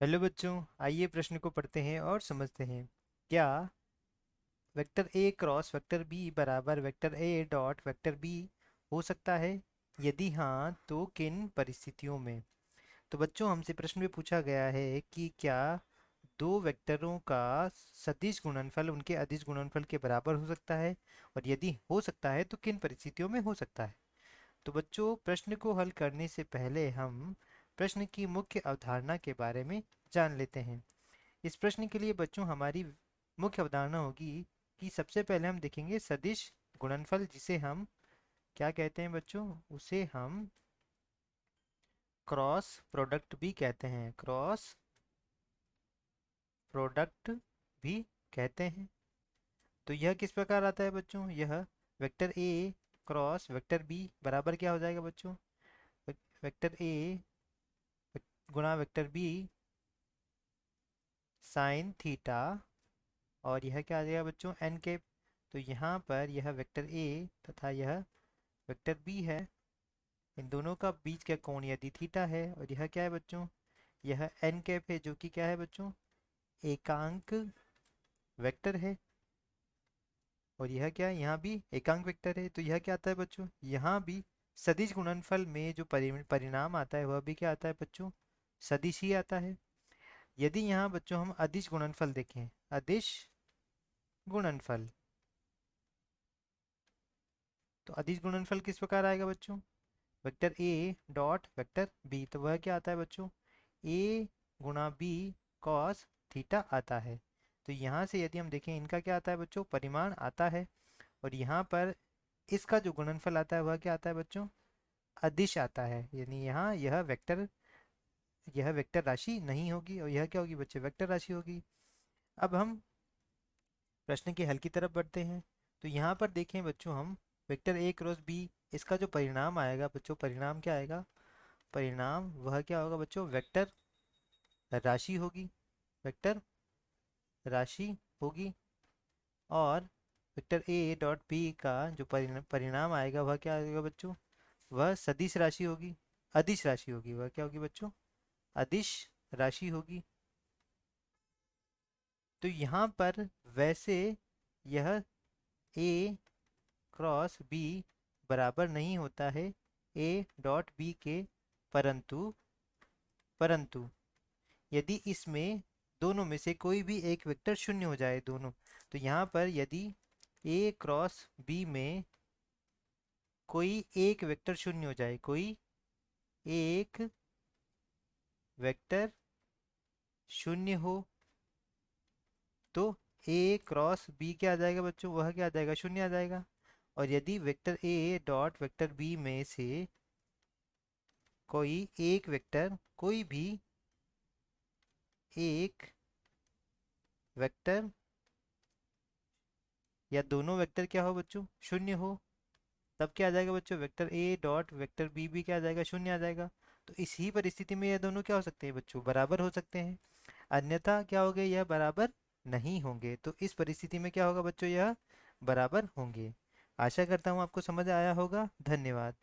Hello बच्चों, आइए प्रश्न को पढ़ते हैं और समझते हैं। क्या vector A cross vector B बराबर vector A dot vector B हो सकता है? यदि हाँ तो किन परिस्थितियों में? तो बच्चों, हमसे प्रश्न में पूछा गया है कि क्या दो वेक्टरों का सदिश गुणनफल उनके अदिश गुणनफल के बराबर हो सकता है, और यदि हो सकता है तो किन परिस्थितियों में हो सकता है। तो बच्चों, प्रश्न को हल करने से पहले हम प्रश्न की मुख्य अवधारणा के बारे में जान लेते हैं। इस प्रश्न के लिए बच्चों हमारी मुख्य अवधारणा होगी कि सबसे पहले हम देखेंगे सदिश गुणनफल, जिसे हम क्या कहते हैं बच्चों? उसे हम क्रॉस प्रोडक्ट भी कहते हैं। क्रॉस प्रोडक्ट भी कहते हैं। तो यह किस प्रकार आता है बच्चों? यह vector A cross vector B बराबर क्या हो जाएगा बच्चों? वेक्टर ए गुणा वेक्टर बी साइन थीटा, और यह क्या आ जाएगा बच्चों? N cap. तो यहाँ पर यह वेक्टर ए तथा यह वेक्टर बी है। इन दोनों का बीच का कोण यदि थीटा है, और यह क्या है बच्चों? यह एन कैप है, जो कि क्या है बच्चों? एकांक वेक्टर है। और यह क्या है? यहाँ भी एकांक वेक्टर है। तो यह क्या आता है बच्चों? यहाँ भी सदिश गुणनफल में जो परिणाम आता है वह भी क्या आता है बच्चों? सदिश ही आता है। यदि यहाँ बच्चों हम अदिश गुणनफल देखें, अदिश गुणनफल, तो अदिश गुणनफल किस प्रकार आएगा बच्चों? Vector A dot vector B, तो वह क्या आता है बच्चों? ए गुणा बी कॉस थीटा आता है। तो यहाँ से यदि हम देखें, इनका क्या आता है बच्चों? परिमाण आता है। और यहाँ पर इसका जो गुणनफल आता है वह क्या आता है बच्चों? अदिश आता है। यानी यहाँ यह वेक्टर राशि नहीं होगी, और यह क्या होगी बच्चे? वेक्टर राशि होगी। अब हम प्रश्न के हल की तरफ बढ़ते हैं। तो यहाँ पर देखें बच्चों, हम वेक्टर ए क्रॉस बी, इसका जो परिणाम आएगा बच्चों, परिणाम क्या आएगा? परिणाम वह क्या होगा बच्चों? वेक्टर राशि होगी। वेक्टर राशि होगी। और वेक्टर ए डॉट बी का जो परिणाम आएगा वह क्या आएगा बच्चों? वह सदिश राशि होगी, अदिश राशि होगी। वह क्या होगी बच्चों? अदिश राशि होगी। तो यहाँ पर वैसे यह ए क्रॉस बी बराबर नहीं होता है ए डॉट बी के, परंतु परंतु यदि इसमें दोनों में से कोई भी एक वेक्टर शून्य हो जाए, दोनों, तो यहाँ पर यदि ए क्रॉस बी में कोई एक वेक्टर शून्य हो जाए, कोई एक वेक्टर शून्य हो, तो ए क्रॉस बी क्या आ जाएगा बच्चों? वह क्या आ जाएगा? शून्य आ जाएगा। और यदि vector A dot vector B में से कोई एक वेक्टर, कोई भी एक वेक्टर या दोनों वेक्टर क्या हो बच्चों? शून्य हो, तब क्या आ जाएगा बच्चों? Vector A dot vector B भी क्या आ जाएगा? शून्य आ जाएगा। तो इसी परिस्थिति में ये दोनों क्या हो सकते हैं बच्चों? बराबर हो सकते हैं। अन्यथा क्या हो गए? यह बराबर नहीं होंगे। तो इस परिस्थिति में क्या होगा बच्चों? यह बराबर होंगे। आशा करता हूँ आपको समझ आया होगा। धन्यवाद।